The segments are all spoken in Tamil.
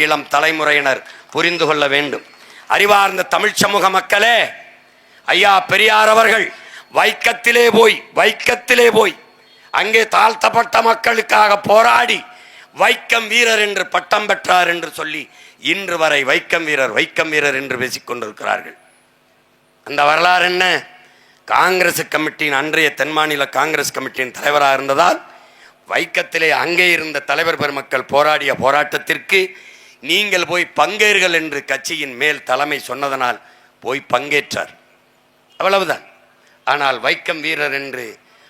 இளம் தலைமுறையினர் புரிந்து கொள்ள வேண்டும். அறிவார்ந்த தமிழ் சமூக மக்களே, ஐயா பெரியார் அவர்கள் வைக்கத்திலே போய் அங்கே தாழ்த்தப்பட்ட மக்களுக்காக போராடி வைக்கம் வீரர் என்று பட்டம் பெற்றார் என்று சொல்லி இன்று வரை வைக்கம் வீரர் என்று பேசிக் கொண்டிருக்கிறார்கள். அந்த வரலாறு என்ன? காங்கிரஸ் கமிட்டியின் அன்றைய தென் மாநில காங்கிரஸ் கமிட்டியின் தலைவராக இருந்ததால் வைக்கத்திலே அங்கே இருந்த தலைவர் பெருமக்கள் போராடிய போராட்டத்திற்கு நீங்கள் போய் பங்கேறுகள் என்று கட்சியின் மேல் தலைமை சொன்னதனால் போய் பங்கேற்றார், அவ்வளவுதான். ஆனால் வைக்கம் வீரர் என்று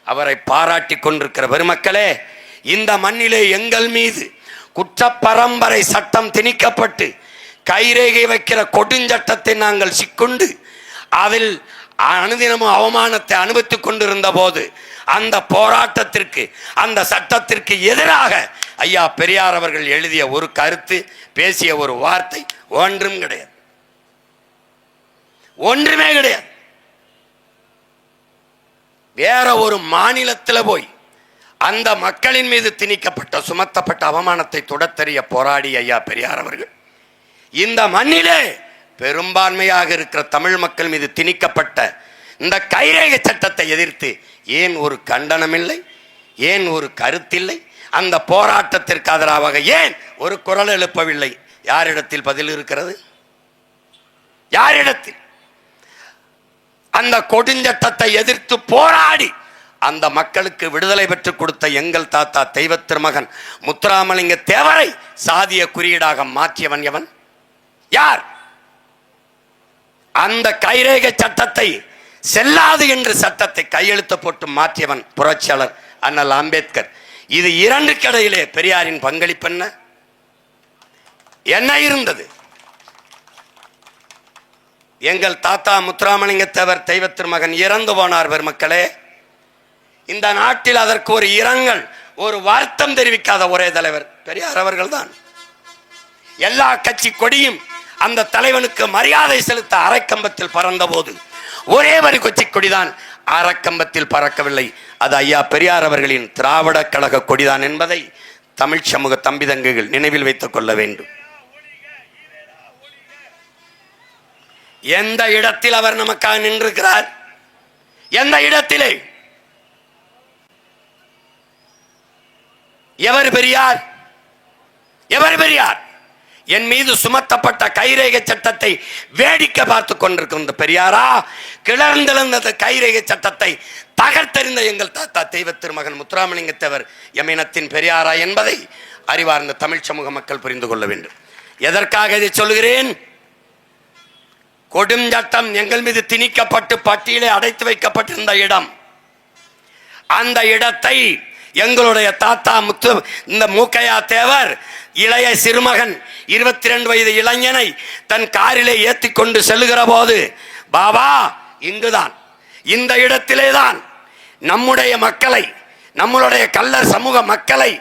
அவரை பாராட்டி கொண்டிருக்கிற பெருமக்களே, இந்த மண்ணிலே எங்கள் மீது குற்றப்பரம்பரை சட்டம் திணிக்கப்பட்டு கைரேகை வைக்கிற கொடுஞ்சட்டத்தை நாங்கள் சிக்கொண்டு அதில் அனுதினமும் அவமானத்தை அனுபவித்துக் கொண்டிருந்த போது அந்த போராட்டத்திற்கு அந்த சட்டத்திற்கு எதிராக ஐயா பெரியார் அவர்கள் எழுதிய ஒரு கருத்து, பேசிய ஒரு வார்த்தை ஒன்றும் கிடையாது, ஒன்றுமே கிடையாது. வேற ஒரு மாநிலத்தில் போய் அந்த மக்களின் மீது திணிக்கப்பட்ட சுமத்தப்பட்ட அவமானத்தை தொடத்தெறிய போராடி ஐயா பெரியார் அவர்கள் இந்த மண்ணிலே பெரும்பான்மையாக இருக்கிற தமிழ் மக்கள் மீது திணிக்கப்பட்ட இந்த கைரேகை சட்டத்தை எதிர்த்து ஏன் ஒரு கண்டனம் இல்லை, ஏன் ஒரு கருத்தில்லை? அந்த போராட்டத்திற்கு ஆதரவாக ஏன் ஒரு குரல் எழுப்பவில்லை? யாரிடத்தில் பதில் இருக்கிறது? யாரிடத்தில்? அந்த கொடுஞ்சட்டத்தை எதிர்த்து போராடி அந்த மக்களுக்கு விடுதலை பெற்றுக் கொடுத்த எங்கள் தாத்தா தெய்வ திருமகன் முத்துராமலிங்க தேவரை சாதிய குறியீடாக மாற்றியவன் எவன்? யார்? அந்த கைரேகை சட்டத்தை செல்லாது என்று சட்டத்தை கையெழுத்து போட்டு மாற்றியவன் புரட்சியாளர் அண்ணல் அம்பேத்கர். இது இரண்டு கடையிலே பெரியாரின் பங்களிப்பு என்ன இருந்தது? எங்கள் தாத்தா முத்துராமலிங்க தேவர் தெய்வ திருமகன் இறந்து போனார் பெருமக்களே. இந்த நாட்டில் அதற்கு ஒரு இரங்கல், ஒரு வருத்தம் தெரிவிக்காத ஒரே தலைவர் பெரியார் அவர்கள் தான். எல்லா கட்சி கொடியும் அந்த தலைவனுக்கு மரியாதை செலுத்த அரைக்கம்பத்தில் பறந்த போது ஒரே வரி கொச்சி கொடிதான் அரைக்கம்பத்தில் பறக்கவில்லை. அது ஐயா பெரியார் அவர்களின் திராவிட கழக கொடிதான் என்பதை தமிழ் சமூக தம்பிதங்கைகள் நினைவில் வைத்துக் கொள்ள வேண்டும். எந்த இடத்தில் அவர் நமக்காக நின்றிருக்கிறார்? எந்த இடத்திலே? எவர் பெரியார்? எவர் பெரியார்? என் மீது சுமத்தப்பட்ட கைரேகை சட்டத்தை வேடிக்கை பார்த்து கொண்டிருக்கின்ற பெரியாரா, கிளர்ந்தெழுந்த கைரேகை சட்டத்தை தகர்த்தெறிந்த எங்கள் தாத்தா தெய்வ திருமகன் முத்துராமலிங்க தேவர் எமினத்தின் பெரியாரா என்பதை அறிவார்ந்த தமிழ் சமூக மக்கள் புரிந்து கொள்ள வேண்டும். எதற்காக இதை சொல்கிறேன்? கொடுஞ்சட்டம் எங்கள் மீது திணிக்கப்பட்டு பட்டியலே அடைத்து வைக்கப்பட்டிருந்த இடம், அந்த இடத்தை எங்களுடைய தாத்தா இந்த மூக்கையா தேவர் இளைய சிறுமகன் 22 வயது இளைஞனை தன் காரிலே ஏற்றி கொண்டு செல்லுகிற போது, பாபா இங்குதான், இந்த இடத்திலேதான் நம்முடைய மக்களை, நம்மளுடைய கள்ளர் சமூக மக்களை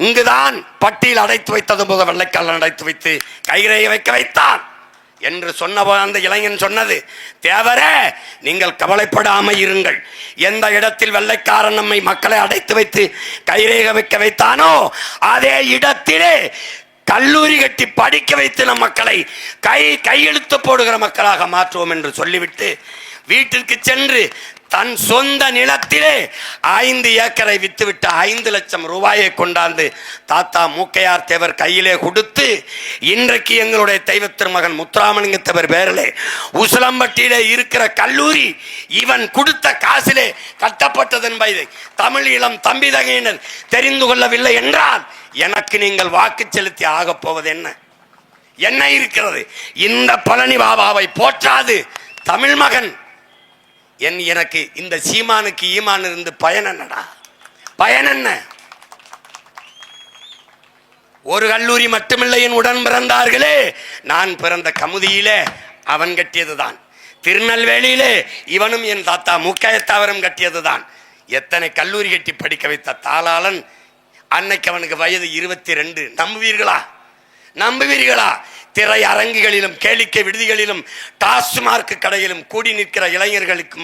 இங்குதான் பட்டியல் அடைத்து வைத்தது போக வெள்ளைக்கல்லன் அடைத்து வைத்து கைரேகை வைக்க வைத்தான் என்று சொன்னபோது அந்த இளைஞன் சொன்னது, தேவரே நீங்கள் கவலைப்படாமல் இருங்கள், எந்த இடத்தில் வெள்ளைக்காரன் நம்மை மக்களை அடைத்து வைத்து கைரேகை வைக்க வைத்தானோ அதே இடத்திலே கல்லூரி கட்டி படிக்க வைத்து நம் மக்களை கையெழுத்து போடுகிற மக்களாக மாற்றுவோம் என்று சொல்லிவிட்டு வீட்டிற்கு சென்று தன் சொந்த நிலத்திலே 5 ஏக்கரை வித்துவிட்டு 5 லட்சம் ரூபாயை கொண்டாந்து தாத்தா மூக்கையார் தேவர் கையிலே கொடுத்து, இன்றைக்கு எங்களுடைய தெய்வ திருமகன் முத்துராமலிங்க தேவர் பேரிலே உசிலம்பட்டியிலே இருக்கிற கல்லூரி இவன் கொடுத்த காசிலே கட்டப்பட்டது என்பதை தமிழ் இளம் தம்பிதகையினர் தெரிந்து கொள்ளவில்லை என்றால் எனக்கு நீங்கள் வாக்கு செலுத்தி ஆகப் போவது என்ன இருக்கிறது? இந்த பழனி பாபாவை போற்றாது தமிழ் மகன் எனக்கு இந்த சீமானுக்கு ஈமான் இருந்து பயன் என்னடா? பயன் என்ன? ஒரு கல்லூரி மட்டுமில்லை, என் உடன் பிறந்தார்களே, நான் பிறந்த கமுதியிலே அவன் கட்டியதுதான், திருநெல்வேலியிலே இவனும் என் தாத்தா மூக்கையத்தாவரும் கட்டியதுதான். எத்தனை கல்லூரி கட்டி படிக்க வைத்த தாளாளன், அன்னைக்கு அவனுக்கு வயது 22. நம்புவீர்களா? திரை அரங்குகளிலும் கேளிக்கை விடுதிகளிலும் டாஸ்மார்க் கடையிலும் கூடி நிற்கிற இளைஞர்களுக்கு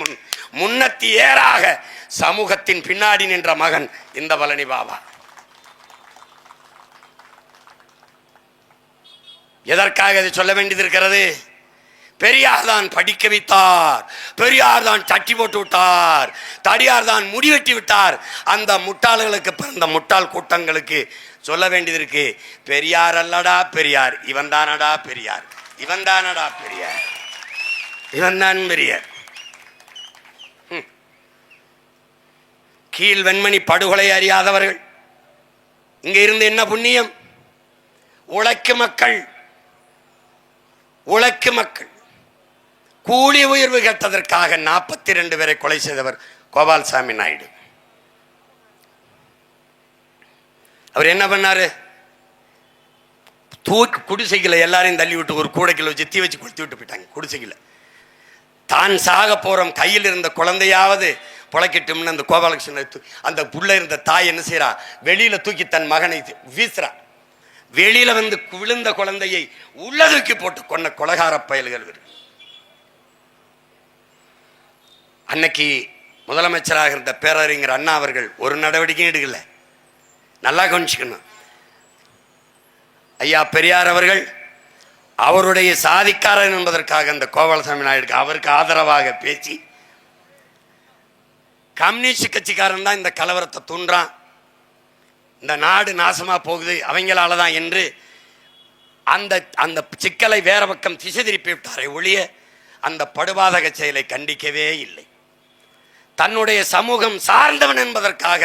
முன்னத்தி ஏறாக சமூகத்தின் பின்னாடி நின்ற மகன் இந்த பழனி பாபா. எதற்காக இதை சொல்ல வேண்டியது இருக்கிறது? பெரியார் தான் படிக்க வைத்தார், பெரியார் தான் தட்டி போட்டு விட்டார், தடியார் தான் முடிவெட்டி விட்டார். அந்த முட்டாள்களுக்கு, பிறந்த முட்டாள் கூட்டங்களுக்கு சொல்ல வேண்டியது இருக்கு, பெரியார் அல்லடா பெரியார், இவன் தானடா பெரியார், இவன் தானடா பெரியார், இவன் தான் பெரியார். கீழ் வெண்மணி படுகொலை அறியாதவர்கள் இங்க இருந்து என்ன புண்ணியம்? உழைக்கும் மக்கள், உழைக்கும் மக்கள் கூலி உயர்வு கேட்டதற்காக 42 பேரை கொலை செய்தவர் கோபால்சாமி நாயுடு. அவர் என்ன பண்ணாரு? தூக்கி குடிசைகளை எல்லாரையும் தள்ளி விட்டு ஒரு கூடைக்குள்ள வச்சு தீ வச்சு கொளுத்தி விட்டு போயிட்டாங்க குடிசைகளை. தான் சாக போறோம், கையில் இருந்த குழந்தையாவது புழைக்கட்டும்னு அந்த கோபாலகிருஷ்ணன் அந்த புள்ள இருந்த தாய் என்ன செய்யறா? வெளியில தூக்கி தன் மகனை வீசுறா. வெளியில வந்து விழுந்த குழந்தையை உள்ள தூக்கி போட்டு கொன்ன கொலகார பயல்கள். அன்னைக்கு முதலமைச்சராக இருந்த பேரறிஞர் அண்ணா அவர்கள் ஒரு நடவடிக்கையும் எடுக்கல. நல்லா கவனிச்சுக்கணும். ஐயா பெரியார் அவர்கள் அவருடைய சாதிக்காரன் என்பதற்காக அந்த கோபாலசாமி நாயுடுக்கு அவருக்கு ஆதரவாக பேசி, கம்யூனிஸ்ட் கட்சிக்காரன் தான் இந்த கலவரத்தை தூண்டுறான், இந்த நாடு நாசமா போகுது அவங்களால தான் என்று அந்த அந்த சிக்கலை வேற பக்கம் திசை திருப்பி விட்டாரை ஒழிய அந்த படுபாதக செயலை கண்டிக்கவே இல்லை. தன்னுடைய சமூகம் சார்ந்தவன் என்பதற்காக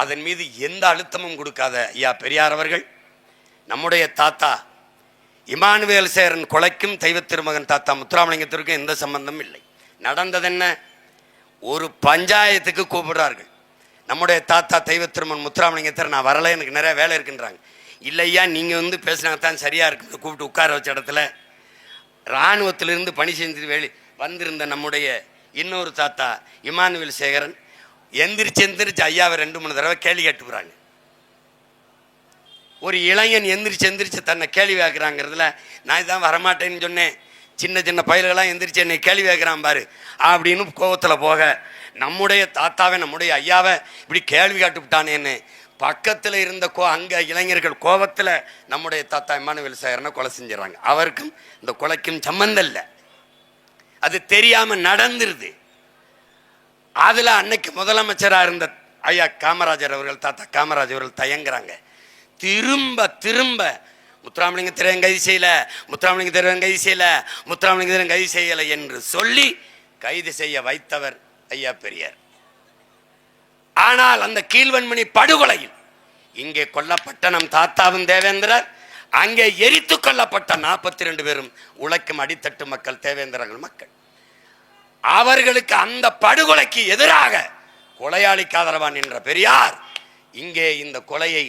அதன் மீது எந்த அழுத்தமும் கொடுக்காத ஐயா பெரியார் அவர்கள், நம்முடைய தாத்தா இமானுவேல் சேரன் கொலைக்கும் தெய்வ திருமகன் தாத்தா முத்துராமலிங்கத்திற்கும் எந்த சம்பந்தமும் இல்லை. நடந்தது என்ன? ஒரு பஞ்சாயத்துக்கு கூப்பிடுறார்கள். நம்முடைய தாத்தா தெய்வ திருமகன் முத்துராமலிங்கத்தர், நான் வரல, எனக்கு நிறைய வேலை இருக்குன்றாங்க. இல்லையா, நீங்கள் வந்து பேசினா தான் சரியாக இருக்குது. கூப்பிட்டு உட்கார வச்ச இடத்துல இராணுவத்திலிருந்து பணி செஞ்சு வந்திருந்த நம்முடைய இன்னொரு தாத்தா இமானுவேல் சேகரன் எந்திரிச்சு ஐயாவை 2-3 தடவை கேள்வி கேட்டுக்கிறாங்க. ஒரு இளைஞன் எந்திரிச்சு தன்னை கேள்வி கேட்குறாங்கிறதுல, நான் இதான் வரமாட்டேன்னு சொன்னேன், சின்ன சின்ன பயல்களாம் எந்திரிச்சு என்னை கேள்வி கேட்குறான் பாரு அப்படின்னு கோவத்தில் போக, நம்முடைய தாத்தாவை நம்முடைய ஐயாவை இப்படி கேள்வி கேட்டுவிட்டானேன்னு பக்கத்தில் இருந்த அங்கே இளைஞர்கள் கோபத்தில் நம்முடைய தாத்தா இமானுவேல் சேகரனை கொலை செஞ்சிடறாங்க. அவருக்கும் இந்த கொலைக்கும் சம்பந்தம் இல்லை, அது தெரியாமல் நடந்துருது. அதில் அன்னைக்கு முதலமைச்சராக இருந்த ஐயா காமராஜர் அவர்கள், தாத்தா காமராஜர் அவர்கள் தயங்குறாங்க. திரும்ப முத்துராமலிங்கத்திரையன் கைது செய்யல, முத்துராமலிங்கத்திரையன் கைது செய்யல, முத்துராமலிங்கத்திரையன் கைது செய்யலை என்று சொல்லி கைது செய்ய வைத்தவர் ஐயா பெரியார். ஆனால் அந்த கீழ்வன்மணி படுகொலையில் இங்கே கொல்லப்பட்ட நம் தாத்தாவும் தேவேந்திரர், அங்கே எரித்து கொல்லப்பட்ட 42 பேரும் உழைக்கும் அடித்தட்டு மக்கள், தேவேந்திரர்கள் மக்கள். அவர்களுக்கு அந்த படுகொலைக்கு எதிராக கொலையாளிக்கு ஆதரவான் என்ற பெரியார் இங்கே இந்த கொலையை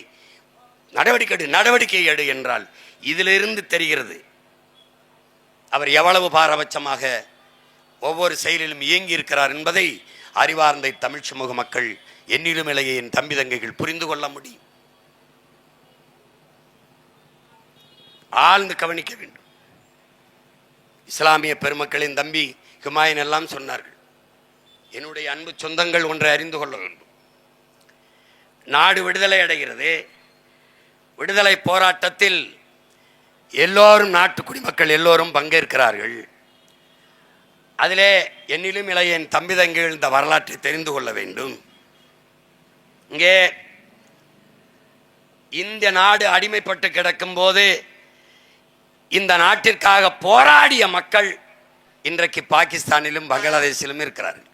நடவடிக்கை எடு என்றால் இதிலிருந்து தெரிகிறது அவர் எவ்வளவு பாரபட்சமாக ஒவ்வொரு செயலிலும் இயங்கி இருக்கிறார் என்பதை அறிவார்ந்த தமிழ் சமூக மக்கள், என்னிலும் இளைய என் தம்பி தங்கைகள் புரிந்து கொள்ள முடியும். ஆழ்ந்து கவனிக்க வேண்டும். இஸ்லாமிய பெருமக்களின் தம்பி ஹுமாயூன் எல்லாம் சொன்னார்கள். என்னுடைய அன்பு சொந்தங்கள் ஒன்றை அறிந்து கொள்ள வேண்டும். நாடு விடுதலை அடைகிறது. விடுதலை போராட்டத்தில் எல்லோரும், நாட்டு குடிமக்கள் எல்லோரும் பங்கேற்கிறார்கள். அதிலே என்னிலும் இளைய என் தம்பி தங்கைகள் இந்த வரலாற்றை தெரிந்து கொள்ள வேண்டும். இங்கே இந்த நாடு அடிமைப்பட்டு கிடக்கும் போது இந்த நாட்டிற்காக போராடிய மக்கள் இன்றைக்கு பாகிஸ்தானிலும் பங்களாதேஷிலும் இருக்கிறார்கள்.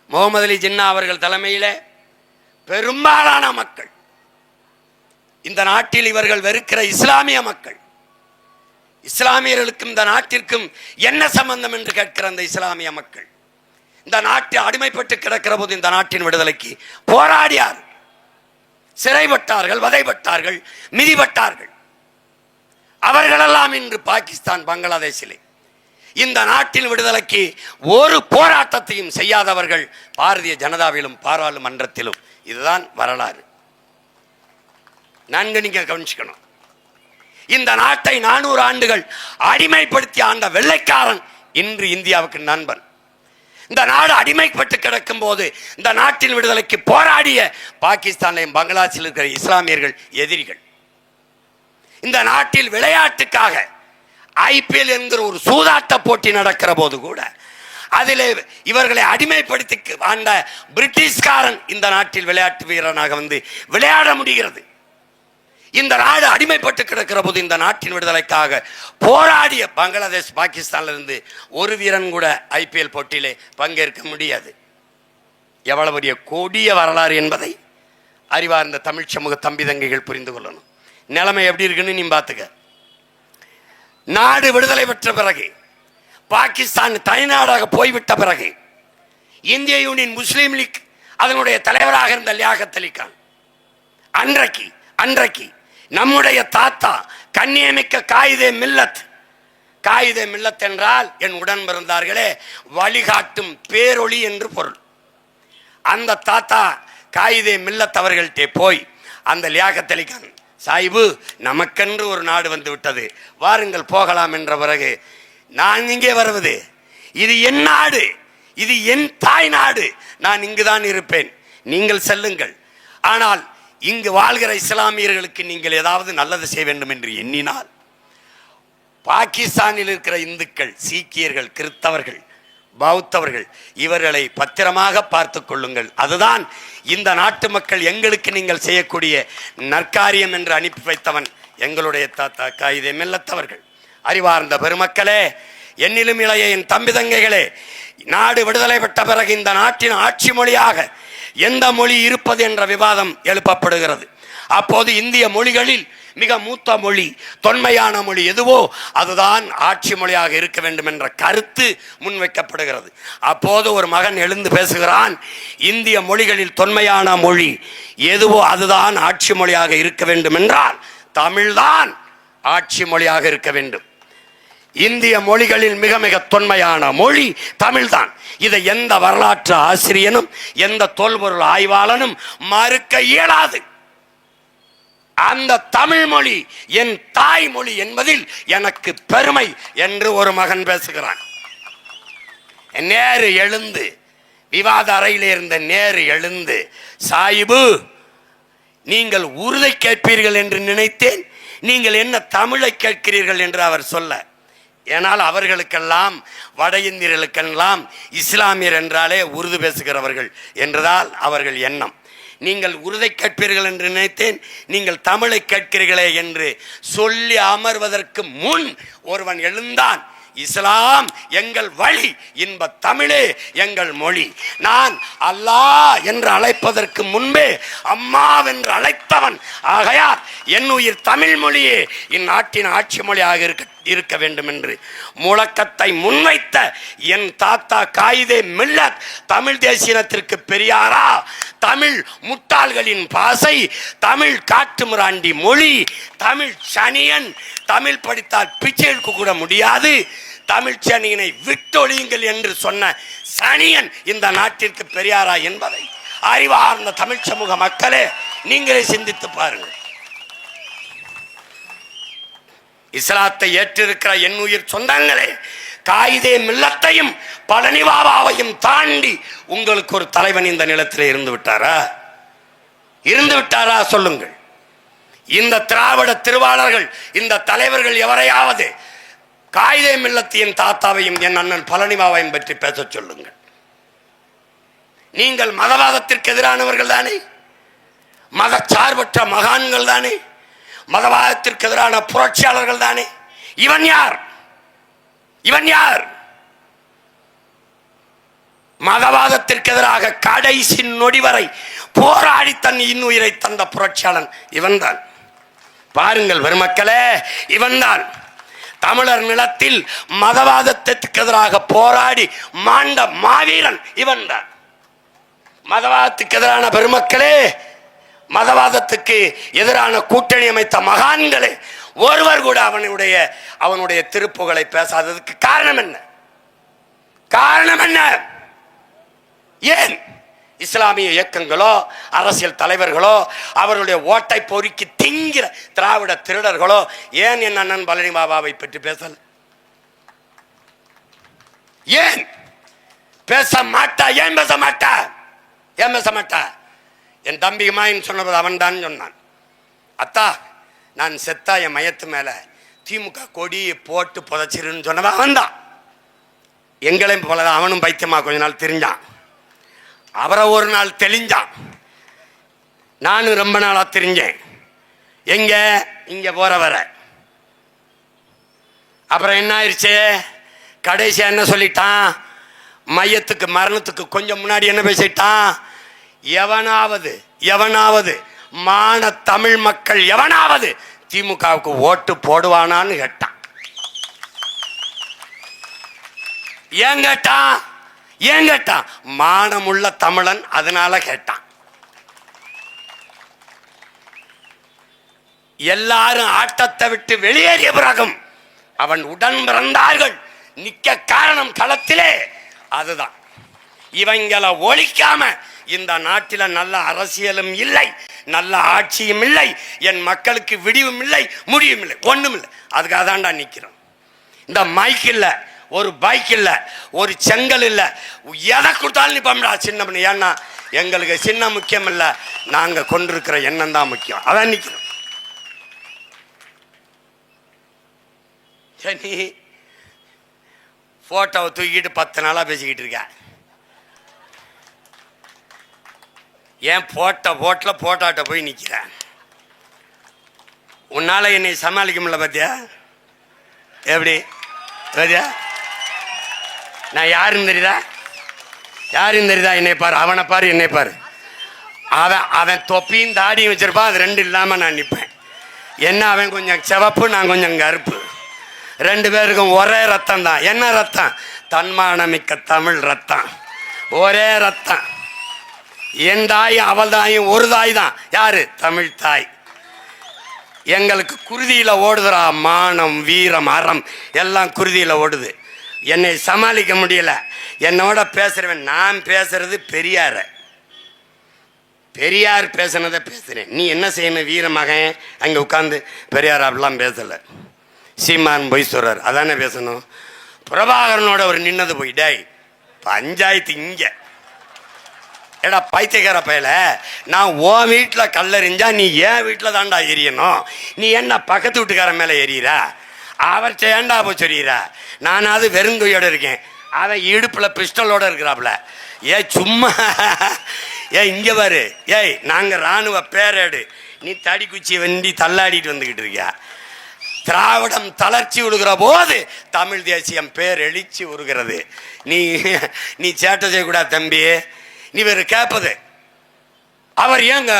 முகமது அலி ஜின்னா அவர்கள் தலைமையில் பெரும்பாலான மக்கள், இந்த நாட்டில் இவர்கள் வெறுக்கிற இஸ்லாமிய மக்கள், இஸ்லாமியர்களுக்கும் இந்த நாட்டிற்கும் என்ன சம்பந்தம் என்று கேட்கிற அந்த இஸ்லாமிய மக்கள் இந்த நாட்டில் அடிமைப்பட்டு கிடக்கிற போது இந்த நாட்டின் விடுதலைக்கு போராடியார், சிறைப்பட்டார்கள், வதைப்பட்டார்கள், மிதிப்பட்டார்கள். அவர்களெல்லாம் இன்று பாகிஸ்தான், பங்களாதேஷிலே இந்த நாட்டின் விடுதலைக்கு ஒரு போராட்டத்தையும் செய்யாதவர்கள் பாரதிய ஜனதாவிலும் பாராளுமன்றத்திலும். இதுதான் வரலாறு. நன்கு நீங்க கவனிச்சுக்கணும். இந்த நாட்டை 400 ஆண்டுகள் அடிமைப்படுத்தி ஆண்ட வெள்ளைக்காரன் இன்று இந்தியாவுக்கு நண்பன். இந்த நாடு அடிமைப்பட்டு கிடக்கும் போது இந்த நாட்டின் விடுதலைக்கு போராடிய பாகிஸ்தானிலும் பங்களாதேஷில் இருக்கிற இஸ்லாமியர்கள் எதிரிகள். இந்த நாட்டில் விளையாட்டுக்காக IPL என்கிற ஒரு சூதாட்ட போட்டி நடக்கிற போது கூட அதில் இவர்களை அடிமைப்படுத்தி ஆண்ட பிரிட்டிஷ்காரன் இந்த நாட்டில் விளையாட்டு வீரனாக வந்து விளையாட முடிகிறது. இந்த நாடு அடிமைப்பட்டு கிடக்கிற போது இந்த நாட்டின் விடுதலைக்காக போராடிய பங்களாதேஷ், பாகிஸ்தான்ல இருந்து ஒரு வீரன் கூட IPL போட்டியிலே பங்கேற்க முடியாது. எவ்வளவு பெரிய கொடிய வரலாறு என்பதை அறிவார்ந்த தமிழ் சமூக தம்பி தங்கைகள் புரிந்து கொள்ளணும். நிலைமை எப்படி இருக்குன்னு நீ பார்த்துக்க. நாடு விடுதலை பெற்ற பிறகு, பாகிஸ்தான் தனிநாடாக போய்விட்ட பிறகு, இந்திய யூனியன் முஸ்லீம் லீக் அதனுடைய தலைவராக இருந்த லியாகத் அலி கான் அன்றைக்கு நம்முடைய தாத்தா கண்ணியமிக்க காயிதே மில்லத் என்றால் என் உடன் பிறந்தார்களே வழிகாட்டும் பேரொளி என்று பொருள். அந்த தாத்தா காயிதே மில்லத் அவர்கள்ட்டே போய் அந்த லியாகத் அலி கான் சாஹிபு, நமக்கென்று ஒரு நாடு வந்து விட்டது, வாருங்கள் போகலாம் என்ற பிறகு, நான் இங்கே வருவது, இது என் நாடு, இது என் தாய் நாடு, நான் இங்குதான் இருப்பேன், நீங்கள் செல்லுங்கள். ஆனால் இங்கு வாழ்கிற இஸ்லாமியர்களுக்கு நீங்கள் ஏதாவது நல்லது செய்ய வேண்டும் என்று எண்ணினால், பாகிஸ்தானில் இருக்கிற இந்துக்கள், சீக்கியர்கள், கிறிஸ்தவர்கள், பௌத்தவர்கள் இவர்களை பத்திரமாக பார்த்து கொள்ளுங்கள், அதுதான் இந்த நாட்டு மக்கள் எங்களுக்கு நீங்கள் செய்யக்கூடிய நற்காரியம் என்று அனுப்பி வைத்தவன் எங்களுடைய தாத்தா காயிதே மில்லத் அவர்கள். அறிவார்ந்த பெருமக்களே, என்னிலும் இளைய என் தம்பி தங்கைகளே, நாடு விடுதலை பெற்ற பிறகு இந்த நாட்டின் ஆட்சி மொழியாக எந்த மொழி இருப்பது என்ற விவாதம் எழுப்பப்படுகிறது. அப்போது இந்திய மொழிகளில் மிக மூத்த மொழி, தொன்மையான மொழி எதுவோ அதுதான் ஆட்சி மொழியாக இருக்க வேண்டும் என்ற கருத்து முன்வைக்கப்படுகிறது. அப்போது ஒரு மகன் எழுந்து பேசுகிறான், இந்திய மொழிகளில் தொன்மையான மொழி எதுவோ அதுதான் ஆட்சி மொழியாக இருக்க வேண்டும் என்றால் தமிழ்தான் ஆட்சி மொழியாக இருக்க வேண்டும். இந்திய மொழிகளில் மிக மிக தொன்மையான மொழி தமிழ்தான். இதை எந்த வரலாற்று ஆசிரியனும் எந்த தொல்பொருள் ஆய்வாளனும் மறுக்க இயலாது. அந்த தமிழ் மொழி என் தாய்மொழி என்பதில் எனக்கு பெருமை என்று ஒரு மகன் பேசுகிறான். நேரு எழுந்து, விவாத அறையில் இருந்த நேரு எழுந்து, சாஹிபு, நீங்கள் உருதை கேட்பீர்கள் என்று நினைத்தேன், நீங்கள் என்ன தமிழை கேட்கிறீர்கள் என்று அவர் சொல்ல. ஏனால் அவர்களுக்கெல்லாம், வட இந்தியர்களுக்கெல்லாம் இஸ்லாமியர் என்றாலே உருது பேசுகிறவர்கள் என்றதால் அவர்கள் எண்ணம். நீங்கள் உருதை கேட்பீர்கள் என்று நினைத்தேன், நீங்கள் தமிழை கேட்கிறீர்களே என்று சொல்லி அமர்வதற்கு முன் ஒருவன் எழுந்தான், இஸ்லாம் எங்கள் வழி, இன்ப தமிழே எங்கள் மொழி. நான் அல்லாஹ் என்று அழைப்பதற்கு முன்பே அம்மாவென்று அழைத்தவன். ஆகையால் என் உயிர் தமிழ் மொழியே இந்நாட்டின் ஆட்சி மொழியாக இருக்க வேண்டும் என்று முழக்கத்தை முன்வைத்த என் தாத்தா காயிதே மில்லத் தமிழ் தேசியத்திற்கு பெரியாரா, தமிழ் முட்டாள்களின் பாசை, தமிழ் காட்டுமிராண்டி மொழி, தமிழ் சனியன், தமிழ் படித்தால் பிச்சை எடுக்க கூட முடியாது, தமிழ் சனியனை விட்டொழியுங்கள் என்று சொன்ன சனியன் இந்த நாட்டிற்கு பெரியாரா என்பதை அறிவார்ந்த தமிழ் சமூக மக்களே நீங்களே சிந்தித்து பாருங்கள். இஸ்லாத்தை ஏற்றிருக்கிற என் உயிர் சொந்தங்களே, காயிதே மில்லத்தையும் பழனி பாபாவையும் தாண்டி உங்களுக்கு ஒரு தலைவன் இந்த நிலத்தில் இருந்து விட்டாரா சொல்லுங்கள். இந்த திராவிட திருவாளர்கள், இந்த தலைவர்கள் எவரையாவது காயிதே மில்லத்தின் தாத்தாவையும் என் அண்ணன் பழனி பாபாவையும் பற்றி பேச சொல்லுங்கள். நீங்கள் மதவாதத்திற்கு எதிரானவர்கள் தானே, மதச்சார்பற்ற மகான்கள் தானே, மதவாதத்திற்கு எதிரான புரட்சியாளர்கள் தானே. இவன் யார்? மதவாதத்திற்கு எதிராக கடைசி நொடி வரை போராடி தன் இன்னுயிரை தந்த புரட்சியாளன் இவன்தான். பாருங்கள் பெருமக்களே, இவன்தான் தமிழர் நிலத்தில் மதவாதத்திற்கு எதிராக போராடி மாண்ட மாவீரன் இவன்தான். மதவாதத்துக்கு எதிரான பெருமக்களே, மதவாதத்துக்கு எதிரான கூட்டணி அமைத்த மகான்களே, ஒருவர் கூட அவனுடைய திருப்புகளை பேசாததுக்கு காரணம் என்ன? ஏன் இஸ்லாமிய இயக்கங்களோ அரசியல் தலைவர்களோ அவர்களுடைய ஓட்டை பொறுக்கி திங்கிற திராவிட திருடர்களோ ஏன் என் அண்ணன் பழனி பாபாவை பற்றி பேசல? ஏன் பேச மாட்டா? ஏன் பேச மாட்டா? என் தம்பி மாயின் சொன்னது அவன் தான் சொன்னான். அத்தா, நான் செத்தா என் மையத்து மேல திமுக கொடியை போட்டு புதைச்சிருன்னு சொன்னவன் அவன் தான். எங்களையும் போலதான் அவனும் பைத்தியமா கொஞ்ச நாள் தெரிஞ்சான். அவரை ஒரு நாள் தெளிஞ்சான். நானும் ரொம்ப நாளா தெரிஞ்சேன். எங்க இங்க போற வர அப்புறம் என்ன ஆயிடுச்சு? கடைசியா என்ன சொல்லிட்டான்? மையத்துக்கு மரணத்துக்கு கொஞ்சம் முன்னாடி என்ன பேசிட்டான்? எவனாவது மான தமிழ் மக்கள் எவனாவது திமுகவுக்கு ஓட்டு போடுவானான்னு கேட்டான். ஏன் கேட்டான்? மானமுள்ள தமிழன், அதனால கேட்டான். எல்லாரும் ஆட்டத்தை விட்டு வெளியேறிய பிறகும் அவன் உடன் பிறந்தார்கள் நிக்க காரணம் களத்திலே அதுதான். இவங்களை ஒழிக்காம இந்த நாட்டில நல்ல அரசியலும் இல்லை, நல்ல ஆட்சியும் இல்லை, என் மக்களுக்கு விடிவும் இல்லை, முடிவும் இல்லை, ஒண்ணும் இல்லை. அதுக்காக தான்டா நிக்கிறோம். இந்த மைக் இல்ல, ஒரு பைக் இல்ல, ஒரு செங்கல் இல்ல, எதை கொடுத்தாலும் நிப்போம்டா சின்ன பண்ணி. ஏன்னா எங்களுக்கு சின்ன முக்கியம் இல்ல, நாங்க கொண்டிருக்கிற எண்ணம் தான் முக்கியம். அதான் நிக்கிறோம். நீ போட்டோவை தூக்கிட்டு 10 நாளா பேசிக்கிட்டு இருக்க. ஏன் போட்டாட்ட போய் நிக்கிற? உன்னால என்னை சமாளிக்க முடியல பாத்தியா? எப்படி பாத்தியா? நான் யாருன்னு தெரியுதா? என்னை பாரு, அவனை பாரு, என்னை பாரு. அவன் தொப்பியும் தாடியும் வச்சிருப்பான், அது ரெண்டு இல்லாம நான் நிற்பேன். என்ன அவன் கொஞ்சம் சிவப்பு, நான் கொஞ்சம் கருப்பு. 2 பேருக்கும் ஒரே ரத்தம் தான். என்ன ரத்தம்? தன்மானமிக்க தமிழ் ரத்தம், ஒரே ரத்தம். என் தாயும் அவள் தாயும் ஒரு தாய் தான். யாரு? தமிழ் தாய். எங்களுக்கு குருதியில ஓடுதுரா மானம், வீரம், அறம் எல்லாம் குருதியில ஓடுது. என்னை சமாளிக்க முடியல. என்னோட பேசுறவன், நான் பேசுறது பெரியார் பேசினதை பேசுறேன். நீ என்ன செய்யணும்? வீரமகன் அங்க உட்கார்ந்து பெரியார் அப்படிலாம் பேசல. சீமான் பொய் சொல்றார், அதானே பேசணும். பிரபாகரனோட ஒரு நின்னது போய், டேய் பஞ்சாயத்து இங்க ஏடா பைத்தியக்கார பயல, நான் உன் வீட்டில் கல்லறிஞ்சா நீ என் வீட்டில் தாண்டா எரியணும். நீ என்ன பக்கத்து வீட்டுக்கார மேலே எறிகிறா? அவர் ஏண்டா போய் சொல்லிடுறா? நானாவது வெறுங்கையோட இருக்கேன், அவன் இடுப்பில் பிஸ்டலோட இருக்கிறாப்புல. சும்மா இங்க பாரு, நாங்க ராணுவ பேரேடு, நீ தடி குச்சி வண்டி தள்ளாடிட்டு வந்துகிட்டு இருக்கியா? திராவிடம் தளர்ச்சி விடுகிற போது தமிழ் தேசியம் பேர் எழுச்சி உருகிறது. நீ சேட்டை செய்யக்கூடாது தம்பி. நீ வேறு கேட்பது அவர் ஏங்க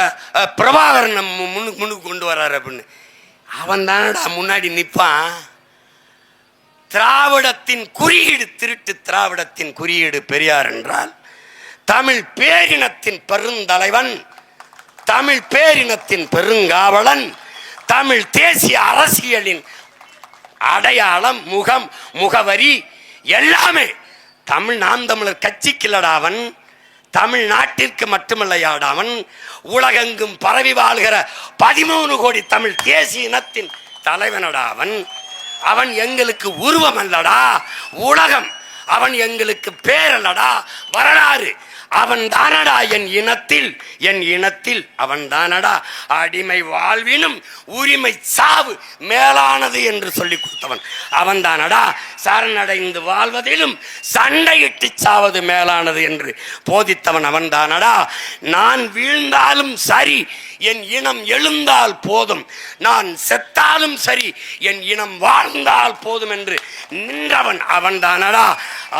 பிரபாகரன் முன்னுக்கு கொண்டு வர்றாரு அப்படின்னு. அவன் தானடா முன்னாடி நிற்பான். திராவிடத்தின் குறியீடு திருட்டு. திராவிடத்தின் குறியீடு பெரியார் என்றால் தமிழ் பேரினத்தின் பெருந்தலைவன், தமிழ் பேரினத்தின் பெருங்காவலன், தமிழ் தேசிய அரசியலின் அடையாளம், முகம், முகவரி எல்லாமே. நாம் தமிழர் கட்சிக்கு இல்லடாவன், தமிழ்நாட்டிற்கு மட்டுமல்லையாடாவன், உலகெங்கும் பரவி வாழ்கிற 13 கோடி தமிழ் தேசிய இனத்தின் தலைவனடாவன். அவன் எங்களுக்கு உருவம் அல்லடா, உலகம். அவன் எங்களுக்கு பேரல்லடா, வரலாறு. அவன் தானடா என் இனத்தில் அவன் தானடா அடிமை வாழ்வினும் உரிமை சாவு மேலானது என்று சொல்லி கொடுத்தவன் அவன் தானடா. சரணடைந்து வாழ்வதிலும் சண்டையிட்டு சாவது மேலானது என்று போதித்தவன் அவன் தானடா. நான் வீழ்ந்தாலும் சரி, என் இனம் எழுந்தால் போதும், நான் செத்தாலும் சரி, என் இனம் வாழ்ந்தால் போதும் என்று நின்றவன் அவன் தானடா.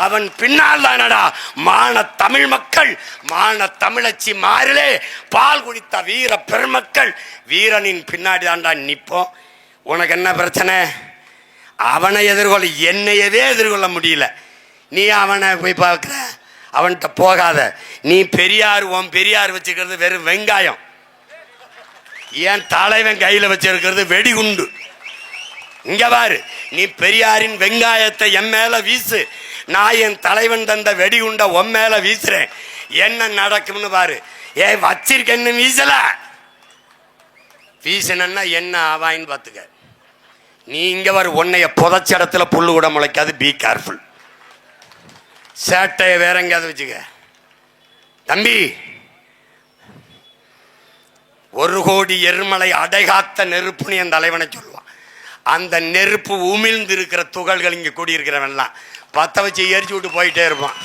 அவன் பின்னால் தானடா மான தமிழ் மக்கள், மான தமிழச்சி மாறிலே பால் குடித்த வீர பெருமக்கள். வீரனின் பின்னாடி தான்டா நிற்போம். உனக்கு என்ன பிரச்சனை? அவனை எதிர்கொள்ள, என்னையவே எதிர்கொள்ள முடியல. நீ அவனை போய் பார்க்குற, அவன்கிட்ட போகாத. நீ பெரியார், உன் பெரியார் வச்சுக்கிறது வெறும் வெங்காயம். ஏன் தலைவன் கையில் வச்சிருக்கிறது வெடிகுண்டு. இங்க பாரு, நீ பெரியாரின் வெங்காயத்தை என் மேல வீசு, நான் என் தலைவன் தந்த வெடிகுண்ட உன் மேல வீசுறேன். என்ன நடக்கும்னு பாரு. வச்சிருக்கேன்னு வீசனா என்ன ஆவாயின்னு பார்த்துக்க. நீ இங்க பாரு, உன்னைய புதைச்ச இடத்துல புல்லு கூட முளைக்காது. Be careful. சேட்டையை வேற எங்கேயாவது வச்சுக்க தம்பி. 1 கோடி எருமலை அடைகாத்த நெருப்புன்னு என் தலைவனை சொல்லுவான். அந்த நெருப்பு உமிழ்ந்து இருக்கிற துகள்கள் இங்கே கூடியிருக்கிறவன்லாம் பற்ற வச்சு எரிச்சு விட்டு போயிட்டே இருப்பான்.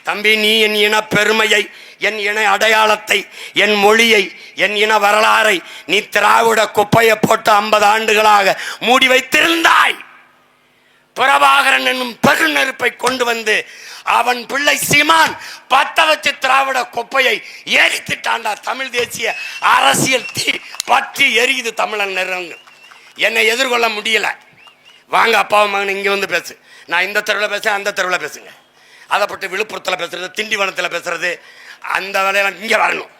தம்பி, நீ என் இன பெருமையை, என் இன அடையாளத்தை, என் மொழியை, என் இன வரலாறை நீ திராவிட குப்பையை போட்டு 50 ஆண்டுகளாக மூடி வைத்திருந்தாய். பிரபாகரன் என்னும் பெருநெருப்பை கொண்டு வந்து அவன் பிள்ளை சீமான் பத்த வச்சு திராவிட குப்பையை எரித்துட்டாண்டா. தமிழ் தேசிய அரசியல் தீ பற்றி எரியுது தமிழன் நெருங்க. என்னை எதிர்கொள்ள முடியல. வாங்க அப்பாவை மகன் இங்கே வந்து பேசு. நான் இந்த தெருவில் பேசுகிறேன், அந்த தெருவில் பேசுங்க. அதை பற்றி விழுப்புரத்தில் பேசுறது, திண்டிவனத்தில் பேசுறது, அந்த வேலையெல்லாம் இங்கே வரணும்,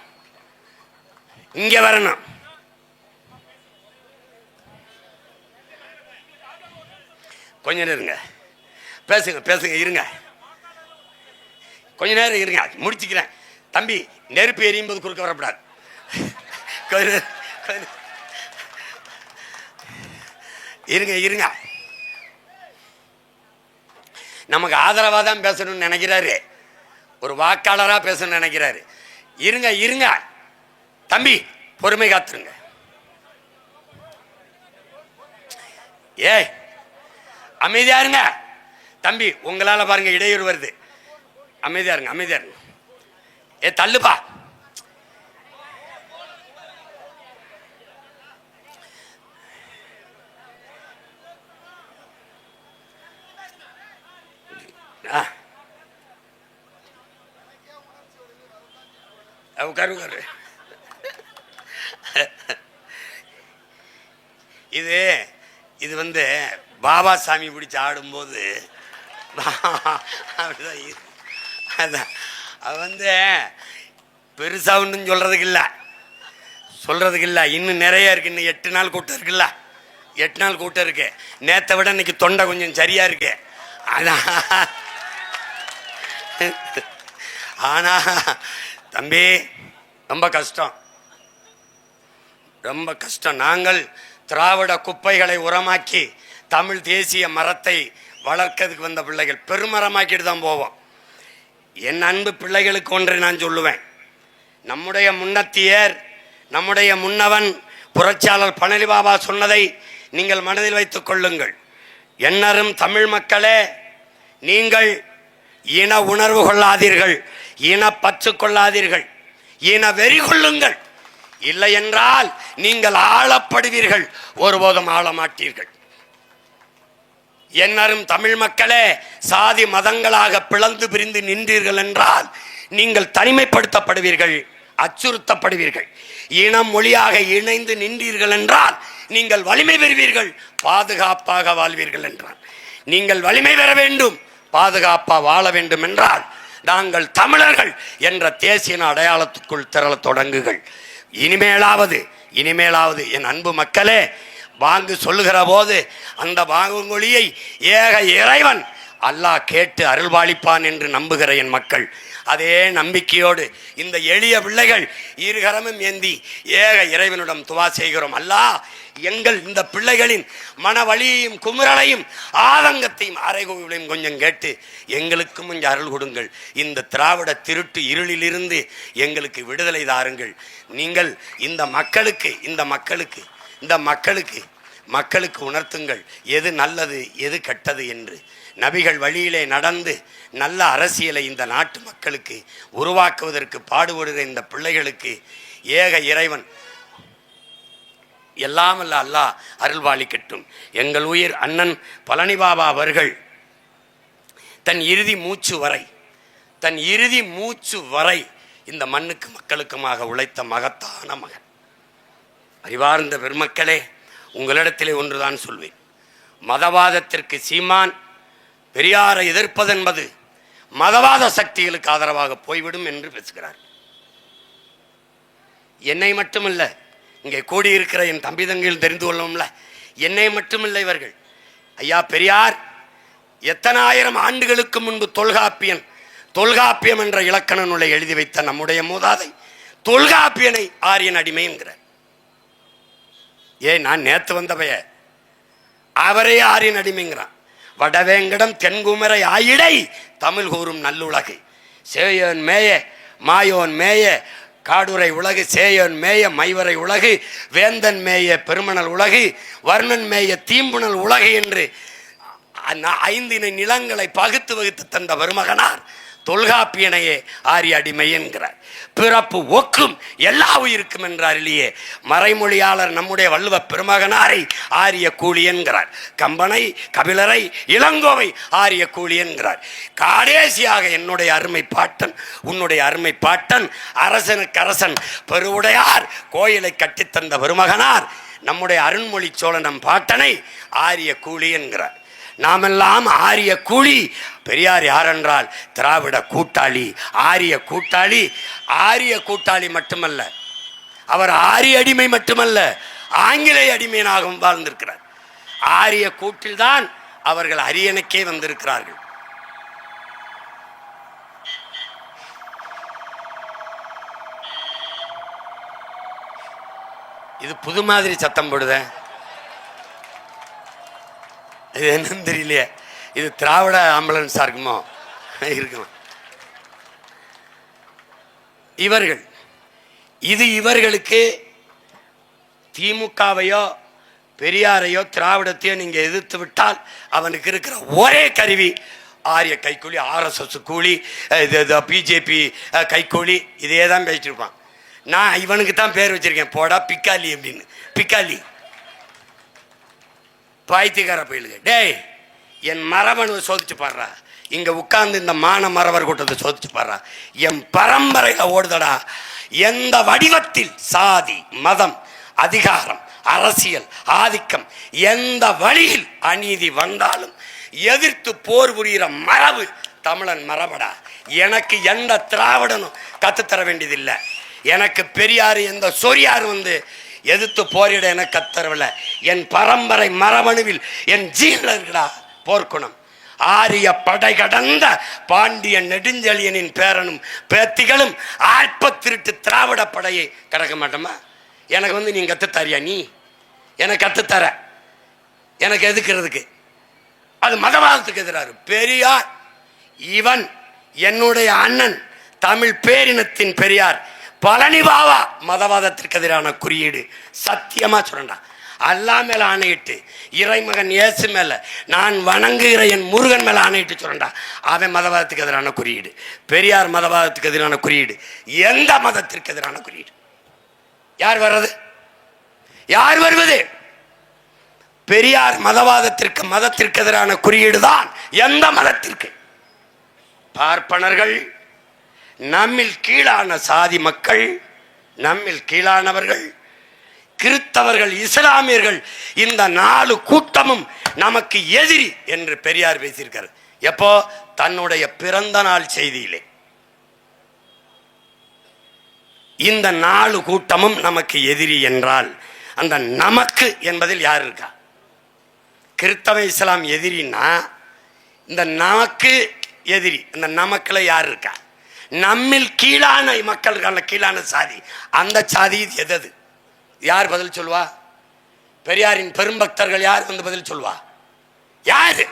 இங்கே வரணும். கொஞ்ச நேரம் இருங்க, பேசுங்க பேசுங்க, இருங்க கொஞ்ச நேரம் இருங்க, முடிச்சுக்கிறேன். தம்பி, நெருப்பு எரியும் போது குறுக்க வரக்கூடாது. இருங்க இருங்க, நமக்கு ஆதரவாக தான் பேசணும்னு நினைக்கிறாரு, ஒரு வாக்காளராக பேசணும்னு நினைக்கிறாரு. இருங்க இருங்க தம்பி, பொறுமை காத்துருங்க. ஏய், அமைதியா இருங்க தம்பி, உங்களால பாருங்க இடையூறு வருது. அமைதியா இருங்க, அமைதியா இருங்க. ஏ தள்ளுப்பா. உட்காரு உட்காரு. இது வந்து பாபா சாமி பிடிச்சி ஆடும்போது அப்படிதான். அது வந்து பெருசா ஒன்றும் சொல்றதுக்கு இல்லை. இன்னும் நிறைய இருக்கு. இன்னும் 8 நாள் கூட்டம் இருக்குல்ல, 8 நாள் கூட்டம் இருக்கு. நேற்றை விட இன்னைக்கு தொண்டை கொஞ்சம் சரியா இருக்கு. ஆனா தம்பி, ரொம்ப கஷ்டம், ரொம்ப கஷ்டம். நாங்கள் திராவிட குப்பைகளை உரமாக்கி தமிழ் தேசிய மரத்தை வளர்க்கிறதுக்கு வந்த பிள்ளைகள் பெருமரமாக்கிட்டு தான் போவோம். என் அன்பு பிள்ளைகளுக்கு ஒன்றை நான் சொல்லுவேன். நம்முடைய முன்னத்தியர், நம்முடைய முன்னவன் புரட்சியாளர் பழனி பாபா சொன்னதை நீங்கள் மனதில் வைத்துக் கொள்ளுங்கள். எண்ணரும் தமிழ் மக்களே, நீங்கள் இன உணர்வு கொள்ளாதீர்கள், இன பற்று கொள்ளாதீர்கள், இன வெறி கொள்ளுங்கள். இல்லை என்றால் நீங்கள் ஆளப்படுவீர்கள், ஒருபோதும் ஆள மாட்டீர்கள். எண்ணரும் தமிழ் மக்களே, சாதி மதங்களாக பிளந்து பிரிந்து நின்றீர்கள் என்றால் நீங்கள் தனிமைப்படுத்தப்படுவீர்கள், அச்சுறுத்தப்படுவீர்கள். இனம் மொழியாக இணைந்து நின்றீர்கள் என்றால் நீங்கள் வலிமை பெறுவீர்கள், பாதுகாப்பாக வாழ்வீர்கள் என்றால். நீங்கள் வலிமை பெற வேண்டும், பாதுகாப்பாக வாழ வேண்டும் என்றால் நாங்கள் தமிழர்கள் என்ற தேசிய அடையாளத்துக்குள் திரள தொடங்குகள். இனிமேலாவது என் அன்பு மக்களே, வாங்கு சொல்லுகிற போது அந்த வாங்குமொழியை ஏக இறைவன் அல்லாஹ் கேட்டு அருள்பாலிப்பான் என்று நம்புகிற என் மக்கள், அதே நம்பிக்கையோடு இந்த எளிய பிள்ளைகள் இருகரமும் ஏந்தி ஏக இறைவனிடம் துவா செய்கிறோம். அல்லாஹ் எங்கள் இந்த பிள்ளைகளின் மனவழியையும் குமுறலையும் ஆதங்கத்தையும் அறைகூவலையும் கொஞ்சம் கேட்டு எங்களுக்கும் கொஞ்சம் அருள் கொடுங்கள். இந்த திராவிட திருட்டு இருளிலிருந்து எங்களுக்கு விடுதலை தாருங்கள். நீங்கள் இந்த மக்களுக்கு உணர்த்துங்கள் எது நல்லது எது கெட்டது என்று. நபிகள் வழியிலே நடந்து நல்ல அரசியலை இந்த நாட்டு மக்களுக்கு உருவாக்குவதற்கு பாடுபடுகிற இந்த பிள்ளைகளுக்கு ஏக இறைவன் எல்லாம் அல்ல அல்லாஹ் அருள்வாளிக்கட்டும். எங்கள் உயிர் அண்ணன் பழனி பாபா அவர்கள் தன் இறுதி மூச்சு வரை இந்த மண்ணுக்கு மக்களுக்குமாக உழைத்த மகத்தான மகன். அறிவார்ந்த பெருமக்களே, உங்களிடத்திலே ஒன்றுதான் சொல்வேன். மதவாதத்திற்கு சீமான் பெரியாரை எதிர்ப்பதென்பது மதவாத சக்திகளுக்கு ஆதரவாக போய்விடும் என்று பேசுகிறார். என்னை மட்டுமல்ல, இங்கே கூடியிருக்கிற என் தம்பி தங்கையில் தெரிந்து கொள்ளும்ல, என்னை மட்டுமில்லை இவர்கள். ஐயா பெரியார் எத்தனை ஆயிரம் ஆண்டுகளுக்கு முன்பு தொல்காப்பியம் என்ற இலக்கண நூலை எழுதி வைத்த நம்முடைய மூதாதை தொல்காப்பியனை ஆரியன் அடிமை என்கிறார். நான் நேற்று வந்தவைய அவரே ஆரியன் அடிமைங்கிறான். வடவேங்கடம் தென்குமரை ஆயிடை தமிழ் கூறும் நல்லுலகை சேயோன் மேய மாயோன் மேய காடுரை உலகு, சேயோன் மேய மைவரை உலகு, வேந்தன் மேய பெருமணல் உலகு, வர்ணன் மேய தீம்புணல் உலகு என்று 5 நிலங்களை பகுத்து வகுத்து தந்த வருமகனார் தொல்காப்பியனையே ஆரிய அடிமை என்கிறார். பிறப்பு ஒக்கும் எல்லா உயிருக்கும் என்றார் இல்லையே. மறைமொழியாளர் நம்முடைய வள்ளுவ பெருமகனாரை ஆரிய கூலி என்கிறார். கம்பனை, கபிலரை, இளங்கோவை ஆரிய கூலி என்கிறார். கடைசியாக என்னுடைய அருமை பாட்டன், உன்னுடைய அருமை பாட்டன், அரசனுக்கு அரசன் பெருவுடையார் கோயிலை கட்டித்தந்த பெருமகனார் நம்முடைய அருண்மொழி சோழன் நம் பாட்டனை ஆரிய கூலி என்கிறார். நாமெல்லாம் ஆரிய கூலி. பெரியார் யாரென்றால் திராவிட கூட்டாளி, ஆரிய கூட்டாளி. ஆரிய கூட்டாளி மட்டுமல்ல, அவர் ஆரிய அடிமை மட்டுமல்ல, ஆங்கிலேய அடிமையாகவும் வாழ்ந்திருக்கிறார். ஆரிய கூட்டில்தான் அவர்கள் அரியணைக்கே வந்திருக்கிறார்கள். இது புது மாதிரி சத்தம் போடுத, இது என்னன்னு தெரியலையே. இது திராவிட ஆம்புலன்ஸா இருக்குமோ? இருக்கும். இவர்கள் இவர்களுக்கு திமுகவையோ பெரியாரையோ திராவிடத்தையோ நீங்க எதிர்த்து விட்டால் அவனுக்கு இருக்கிற ஒரே கருவி ஆரிய கைக்கூலி, RSS கூலி, பிஜேபி கைக்கூலி, இதே தான் பேசிட்டு இருப்பான். நான் இவனுக்கு தான் பேர் வச்சிருக்கேன், போடா பிக்காலி அப்படின்னு. பிக்காலி பாய்த்திகார பயிலுங்க. டேய், என் மரபணுவை சோதிச்சு பாடுறா. இங்க உட்கார்ந்து இந்த மான மரவர் கூட்டத்தை சோதிச்சு பாடுறா. என் பரம்பரையில ஓடுதடா. எந்த வடிவத்தில் சாதி, மதம், அதிகாரம், அரசியல், ஆதிக்கம் எந்த வழியில் அநீதி வந்தாலும் எதிர்த்து போர் புரிகிற மரபு தமிழன் மரபடா. எனக்கு எந்த திராவிடனும் கத்துத்தர வேண்டியதில்லை. எனக்கு பெரியார் எந்த சொரியார் வந்து எதிர்த்து போரிட என கத்தரவில்லை. என் பரம்பரை மரபணுவில் என் ஜீன்ல இருக்கடா போர்க்குணம். ஆரிய படை கடந்த பாண்டிய நெடுஞ்செழியனின் பேரனும் பேத்திகளும் ஆற்ப திருட்டு திராவிட படையை கடக்க மாட்டோமா? எனக்கு வந்து நீ கத்துத்தாரியா? நீ எனக்கு கத்துத்தர, எனக்கு எதுக்கிறதுக்கு? அது மதவாதத்துக்கு எதிராரு. பெரியார் இவன் என்னுடைய அண்ணன், தமிழ் பேரினத்தின் பெரியார் பழனி பாபா மதவாதத்திற்கு எதிரான குறியீடு. சத்தியமா சொல்றா, அல்லா மேல ஆணையிட்டு, இறைமகன் இயேசு மேல, நான் வணங்குகிற என் முருகன் மேல ஆணையிட்டு சொல்றா, அவன் மதவாதத்துக்கு எதிரான குறியீடு. பெரியார் மதவாதத்துக்கு எதிரான குறியீடு. எந்த மதத்திற்கு எதிரான குறியீடு? யார் வர்றது? யார் வருவது? பெரியார் மதத்திற்கு எதிரான குறியீடு தான். எந்த மதத்திற்கு? பார்ப்பனர்கள், நம்மில் கீழான சாதி மக்கள், நம்மில் கீழானவர்கள், கிறிஸ்தவர்கள், இஸ்லாமியர்கள், இந்த 4 கூட்டமும் நமக்கு எதிரி என்று பெரியார் பேசியிருக்கார். எப்போ? தன்னுடைய பிறந்த நாள் செய்தியிலே. இந்த 4 கூட்டமும் நமக்கு எதிரி என்றால் அந்த நமக்கு என்பதில் யார் இருக்கா? கிறிஸ்தவ இஸ்லாம் எதிரின்னா இந்த நமக்கு எதிரி. இந்த நமக்குல யார் இருக்கா? நம்மில் கீழான மக்களுக்கான கீழான சாதி, அந்த சாதி எது? யார் பதில் சொல்லுவா? பெரியாரின் பெரும்பக்தர்கள் யார் வந்து பதில் சொல்லுவா? யாரு?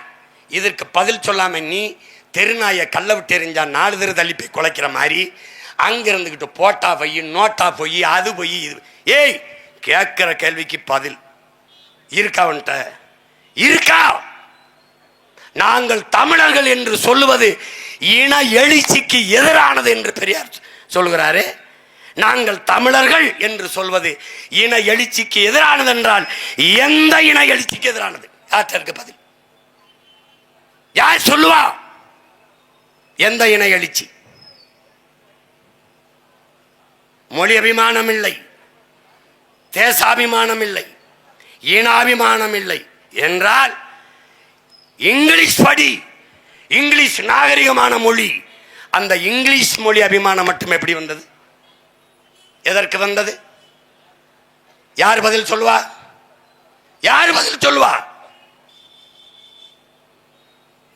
இதற்கு பதில் சொல்லாம நீ தெருநாயை கல்ல விட்டு எறிஞ்சா 4 தெரு தள்ளி போய் குலைக்கிற மாதிரி அங்கிருந்துகிட்டு போட்டா பொய், நோட்டா பொய், அது பொய், இது. ஏய், கேட்கிற கேள்விக்கு பதில் இருக்கா? அவன்கிட்ட இருக்கா? நாங்கள் தமிழர்கள் என்று சொல்லுவது இன எழுச்சிக்கு எதிரானது என்று பெரியார் சொல்கிறாரு. நாங்கள் தமிழர்கள் என்று சொல்வது இன எழுச்சிக்கு எதிரானது என்றால் எந்த இன எழுச்சிக்கு எதிரானது? யாருக்கு பதில்? யார் சொல்லுவா? எந்த இன எழுச்சி? மொழி அபிமானம் இல்லை, தேசாபிமானம் இல்லை, இனாபிமானம் இல்லை என்றால் இங்கிலீஷ் படி, இங்கிலீஷ் நாகரிகமான மொழி. அந்த இங்கிலீஷ் மொழி அபிமானம் மட்டும் எப்படி வந்தது? எதற்கு வந்தது? யார் பதில் சொல்லுவா? யார் பதில் சொல்லுவா?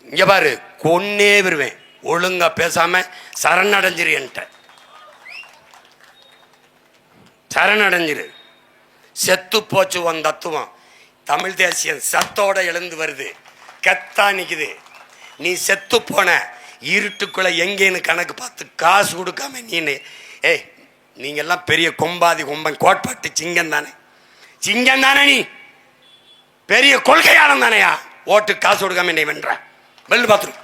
இங்க பாரு, கொன்னே வருவேன் ஒழுங்கா பேசாம சரணடைஞ்சிரு. என்கிட்ட சரணடைஞ்சிரு. செத்து போச்சு உன் தத்துவம். தமிழ் தேசியம் சத்தோட எழுந்து வருது, கத்தா நிக்குது. நீ செத்து போன இருட்டுக்குள்ள எங்கேன்னு கணக்கு பார்த்து காசு கொடுக்காம நீனு, ஏய் நீங்கெல்லாம் பெரிய கொம்பாதி கொம்பன் கோட்பாட்டு சிங்கம் தானே, சிங்கம் தானே, நீ பெரிய கொள்கையாளன் தானையா? ஓட்டு காசு கொடுக்காம என்னை வென்ற வெள்ளு பாத்ரூம்.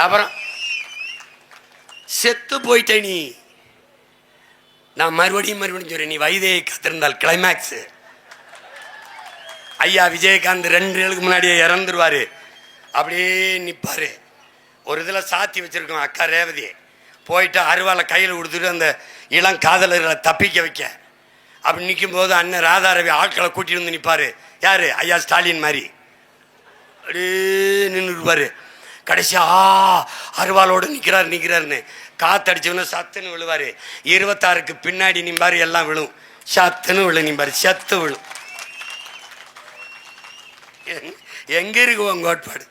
அப்புறம் செத்து போயிட்ட நீ. நான் மறுபடியும் சொல்றேன், நீ வைதேகி காத்திருந்தால் கிளைமேக்ஸ். ஐயா விஜயகாந்த் 2 நாளுக்கு முன்னாடியே இறந்துருவாரு. அப்படியே நிற்பாரு. ஒரு இதில் சாத்தி வச்சிருக்கோம் அக்கா ரேவதி போயிட்டு அருவாலை கையில் கொடுத்துட்டு அந்த இளம் காதலர்களை தப்பிக்க வைக்க. அப்படி நிற்கும் போது அண்ணன் ராதாரவி ஆட்களை கூட்டிட்டு வந்து நிற்பாரு. யாரு? ஐயா ஸ்டாலின் மாதிரி அப்படியே நின்றுருப்பாரு. கடைசியா அருவாலோடு நிற்கிறாருன்னு காத்தடிச்சவன சத்துன்னு விழுவாரு. 26க்கு பின்னாடி நிம்பாரு, எல்லாம் விழும். சத்துன்னு விழு நிம்பாரு, சத்து விழும். எங்க இருக்கு உங்க கோட்பாடு?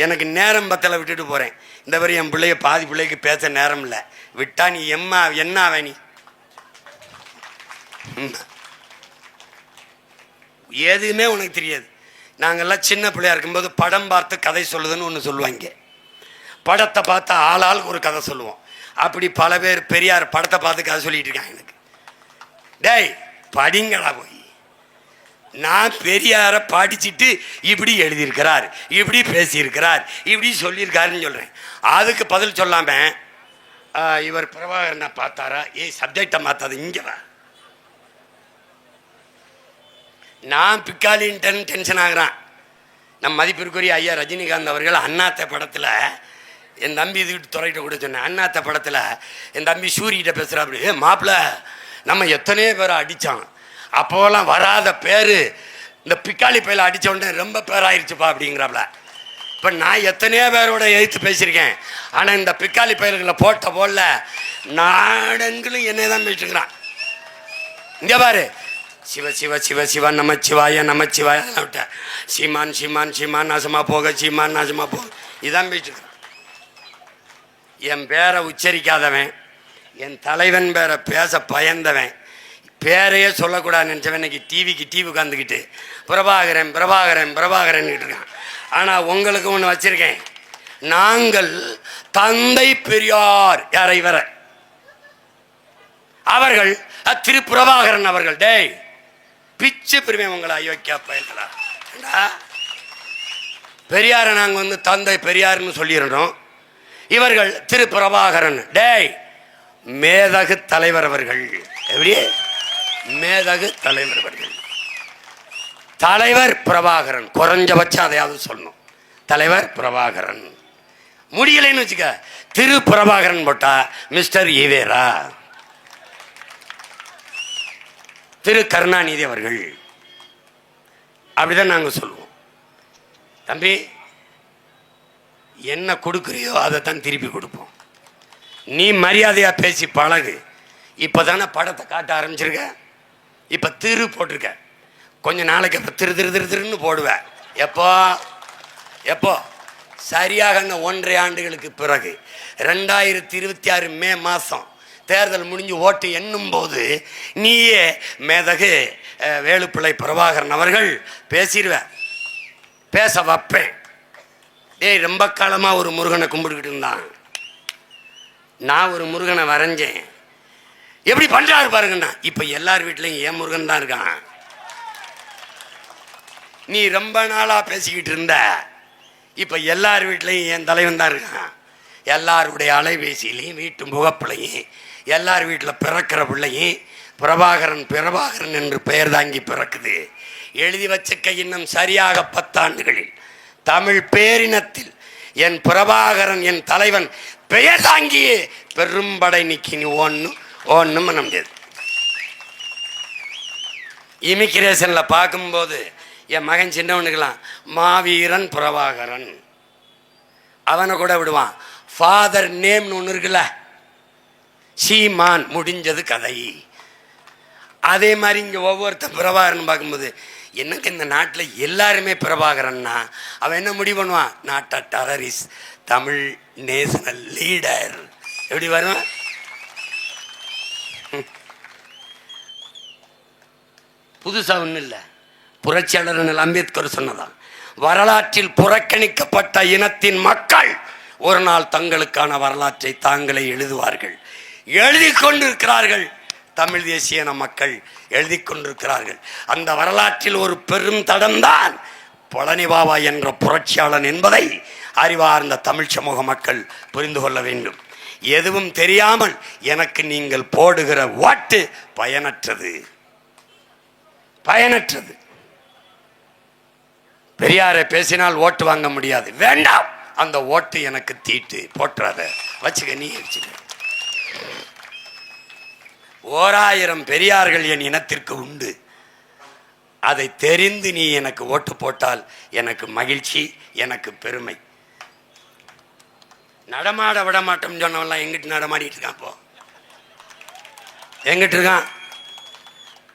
எனக்கு நேரம் பத்தலை விட்டுட்டு போறேன். இந்த மாதிரி என் பிள்ளைய பாதி பிள்ளைக்கு பேச நேரம் இல்லை. விட்டா நீ என்ன வேணி எதுவுமே உனக்கு தெரியாது. நாங்கள்லாம் சின்ன பிள்ளையா இருக்கும்போது படம் பார்த்து கதை சொல்லுதுன்னு ஒன்று சொல்லுவாங்க. படத்தை பார்த்து ஆளாளுக்கு ஒரு கதை சொல்லுவோம். அப்படி பல பேர் பெரியார் படத்தை பார்த்து கதை சொல்லிட்டு இருக்காங்க. எனக்கு டேய் படிங்களா போய். நான் பெரியாரை படிச்சுட்டு இப்படி எழுதியிருக்கிறார், இப்படி பேசியிருக்கிறார், இப்படி சொல்லியிருக்காருன்னு சொல்கிறேன். அதுக்கு பதில் சொல்லாம இவர் பிரபாகரனை பார்த்தாரா? சப்ஜெக்டை மாற்றாது, இங்கே வா. நான் பிக்காலின்ட்டு டென்ஷன் ஆகுறான். நம் மதிப்பிற்குரிய ஐயா ரஜினிகாந்த் அவர்கள் அண்ணாத்த படத்தில் என் தம்பி இதுக்கிட்டு துறைகிட்ட கூட சொன்னேன். அண்ணாத்த படத்தில் என் தம்பி சூரிகிட்ட பேசுகிறா. அப்படி மாப்பிள்ள நம்ம எத்தனையோ பேரை அடித்தான், அப்போலாம் வராத பேர் இந்த பிக்காளி பையில அடித்த உடனே ரொம்ப பேராயிருச்சுப்பா அப்படிங்கிறாப்ல. இப்போ நான் எத்தனையோ பேரோட எழுத்து பேசியிருக்கேன். ஆனால் இந்த பிக்காளி பயிர்களை போட்ட போடல நாடெங்கிலும் என்னை தான் பேசிட்டுக்கிறான். இங்கே பாரு, சிவ சிவ சிவ சிவ நமச்சிவாய நமச்சிவாய விட்ட சீமான் சீமான் சீமான் நாசமாக போக, சீமான் நாசமாக போக, இதான் பேசிட்டுக்கிறான். என் பேரை உச்சரிக்காதவன், என் தலைவன் பேரை பேச பயந்தவன், பேரையே சொல்லக்கூடாதுன்னு நினச்சவன் இன்னைக்கு டிவி உட்காந்துக்கிட்டு பிரபாகரன் பிரபாகரன் பிரபாகரன் இருக்கான். ஆனால் உங்களுக்கு ஒன்று வச்சிருக்கேன். நாங்கள் தந்தை பெரியார் யாரை வர அவர்கள் திரு பிரபாகரன் அவர்கள். டேய் பிச்சு பெருமை உங்களை அயோக்கியா பயன்களா. பெரியாரை நாங்கள் வந்து தந்தை பெரியார்னு சொல்லிடுறோம். இவர்கள் திரு பிரபாகரன். டேய் மேதகு தலைவர் அவர்கள். எப்படி மேதகு தலைவர் அவர்கள்? தலைவர் பிரபாகரன், குறைஞ்சபட்சம் அதையாவது சொல்லணும். தலைவர் பிரபாகரன் முடியலைன்னு வச்சுக்க, திரு பிரபாகரன் போட்டா மிஸ்டர் ஈவேரா, திரு கருணாநிதி அவர்கள், அப்படிதான் நாங்கள் சொல்லுவோம். தம்பி என்ன கொடுக்குறியோ அதை தான் திருப்பி கொடுப்போம். நீ மரியாதையா பேசி பழகு. இப்போதானே படத்தை காட்ட ஆரம்பிச்சிருக்க, இப்போ திரு போட்டிருக்க, கொஞ்ச நாளைக்கு அப்போ திருன்னு போடுவேன். எப்போ சரியாக அந்த 1.5 ஆண்டுகளுக்கு பிறகு 2026 மே மாதம் தேர்தல் முடிஞ்சு ஓட்டு எண்ணும் போது நீயே மேதகு வேலுப்பிள்ளை பிரபாகரன் அவர்கள் பேசிடுவேன், பேச வைப்பேன். டேய் ரொம்ப காலமாக ஒரு முருகனை கும்பிட்டுக்கிட்டு இருந்தான், நான் ஒரு முருகனை வரைஞ்சேன், எப்படி பண்றாரு பாருங்கண்ணா. இப்போ எல்லார் வீட்லையும் ஏன் முருகன் தான் இருக்கான். நீ ரொம்ப நாளாக பேசிக்கிட்டு இருந்த, இப்போ எல்லார் வீட்லையும் என் தலைவன் தான் இருக்கான். எல்லாருடைய அலைபேசியிலையும் வீட்டு முகப்பிள்ளையும் எல்லார் வீட்டில் பிறக்கிற பிள்ளையும் பிரபாகரன் பிரபாகரன் என்று பெயர் தாங்கி பிறக்குது. எழுதி வச்சுக்க இன்னும் சரியாக 10 ஆண்டுகளில் தமிழ் பேரினத்தில் என் பிரபாகரன் என் தலைவன் பெயர் தாங்கியே பெரும்படை நிக்கி நீ ஒன்றும் பண்ண முடியாது. இமிகிரேஷனில் பார்க்கும்போது என் மகன் சின்னவனுக்கெல்லாம் மாவீரன் பிரபாகரன் அவனை கூட விடுவான். ஃபாதர் நேம்னு ஒன்று இருக்குல்ல, சீமான், முடிஞ்சது கதை. அதே மாதிரி இங்கே ஒவ்வொருத்தர் பிரபாகரன் பார்க்கும்போது எனக்கு இந்த நாட்டில் எல்லாருமே பிரபாகரன்னா அவன் என்ன முடிவு பண்ணுவான்? Not a terrorist, Tamil national leader. எப்படி வருவான்? புதுசாக ஒன்றும் இல்லை, புரட்சியாளர் அம்பேத்கர் சொன்னதான். வரலாற்றில் புறக்கணிக்கப்பட்ட இனத்தின் மக்கள் ஒரு நாள் தங்களுக்கான வரலாற்றை தாங்களே எழுதுவார்கள் எழுதி கொண்டிருக்கிறார்கள். தமிழ் தேசிய மக்கள் எழுதி கொண்டிருக்கிறார்கள். அந்த வரலாற்றில் ஒரு பெரும் தடம்தான் பழனி பாபா என்ற புரட்சியாளன் என்பதை அறிவார்ந்த தமிழ் சமூக மக்கள் புரிந்து கொள்ள வேண்டும். எதுவும் தெரியாமல் எனக்கு நீங்கள் போடுகிற ஓட்டு பயனற்றது. பெரியாரை பேசினால் ஓட்டு வாங்க முடியாது, வேண்டாம். அந்த ஓட்டு எனக்கு தீட்டு, போட்டுறாத, வச்சுக்க, நீ வச்சுக்க. 1000 பெரியார்கள் என் இனத்திற்கு உண்டு. அதை தெரிந்து நீ எனக்கு ஓட்டு போட்டால் எனக்கு மகிழ்ச்சி, எனக்கு பெருமை. நடமாட விட மாட்டோம் சொன்னவெல்லாம் எங்கிட்டு நடமாடிட்டு இருக்கான்? இப்போ எங்கிட்டு இருக்கான்?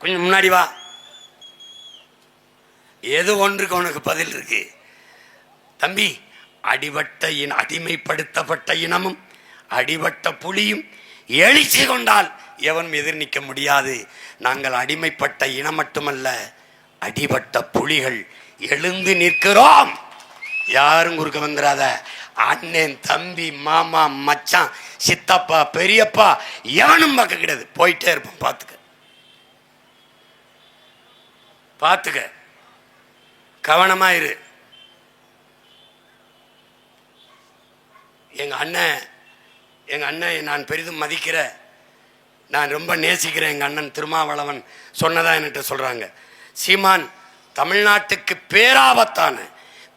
கொஞ்சம் முன்னாடி வா. எது ஒன்றுக்கு உனக்கு பதில் இருக்கு தம்பி. அடிமைப்படுத்தப்பட்ட இனமும் அடிபட்ட புலியும் எழுச்சி கொண்டால் எவனும் எதிர் நிற்க முடியாது. நாங்கள் அடிமைப்பட்ட இனம் மட்டுமல்ல, அடிபட்ட புலிகள் எழுந்து நிற்கிறோம். யாரும் குறுக்க வந்துடாத. அண்ணன், தம்பி, மாமா, மச்சான், சித்தப்பா, பெரியப்பா எவனும் பார்க்க கிடையாது. போயிட்டே இருப்போம். பார்த்துக்க, கவனமாயிரு. எங்க அண்ணன் நான் பெரிதும் மதிக்கிற, நான் ரொம்ப நேசிக்கிறேன். எங்கள் அண்ணன் திருமாவளவன் சொன்னதா என்கிட்ட சொல்கிறாங்க, சீமான் தமிழ்நாட்டுக்கு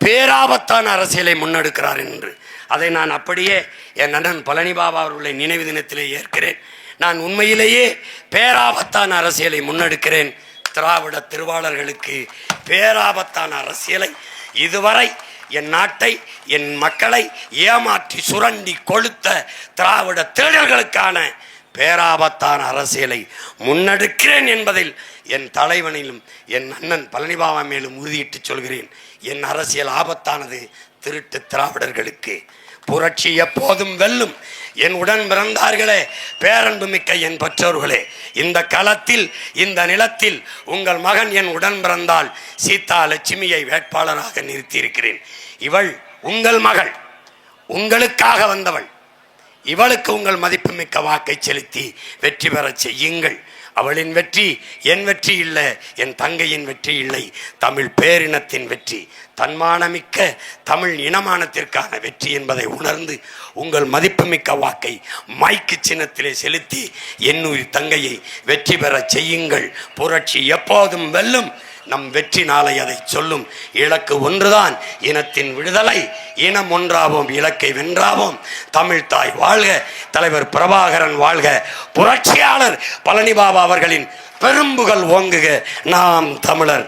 பேராபத்தான அரசியலை முன்னெடுக்கிறார் என்று. அதை நான் அப்படியே என் அண்ணன் பழனி பாபா அவர்களை நினைவு தினத்திலே ஏற்கிறேன். நான் உண்மையிலேயே பேராபத்தான அரசியலை முன்னெடுக்கிறேன். திராவிட திருவாளர்களுக்கு பேராபத்தான அரசியலை, இதுவரை என் நாட்டை, என் மக்களை ஏமாற்றி சுரண்டி கொளுத்த திராவிட திருடர்களுக்கான பேராபத்தான அரசியலை முன்னெடுக்கிறேன் என்பதில் என் தலைவனிலும் என் அண்ணன் பழனிபாபா மேலும் உறுதியிட்டு சொல்கிறேன். என் அரசியல் ஆபத்தானது திருட்டு திராவிடர்களுக்கு. புரட்சி எப்போதும் வெல்லும். என் உடன் பிறந்தார்களே, பேரன்பு மிக்க என் பெற்றோர்களே, இந்த களத்தில், இந்த நிலத்தில் உங்கள் மகன் என் உடன் பிறந்தால் சீதா லட்சுமியை வேட்பாளராக நிறுத்தியிருக்கிறேன். இவள் உங்கள் மகள், உங்களுக்காக வந்தவள். இவளுக்கு உங்கள் மதிப்புமிக்க வாக்கை செலுத்தி வெற்றி பெற செய்யுங்கள். அவளின் வெற்றி என் வெற்றி இல்லை, என் தங்கையின் வெற்றி இல்லை, தமிழ் பேரினத்தின் வெற்றி, தன்மானமிக்க தமிழ் இனமானத்திற்கான வெற்றி என்பதை உணர்ந்து உங்கள் மதிப்புமிக்க வாக்கை மைக்கு சின்னத்திலே செலுத்தி என்னுயிர் தங்கையை வெற்றி பெற செய்யுங்கள். புரட்சி எப்போதும் வெல்லும். நம் வெற்றி நாளை அதை சொல்லும். இலக்கு ஒன்றுதான், இனத்தின் விடுதலை. இனம் ஒன்றாவோம், இலக்கை வென்றாவோம். தமிழ் தாய் வாழ்க, தலைவர் பிரபாகரன் வாழ்க, புரட்சியாளர் பழனி பாபா அவர்களின் பெரும்புகழ் ஓங்குக. நாம் தமிழர்.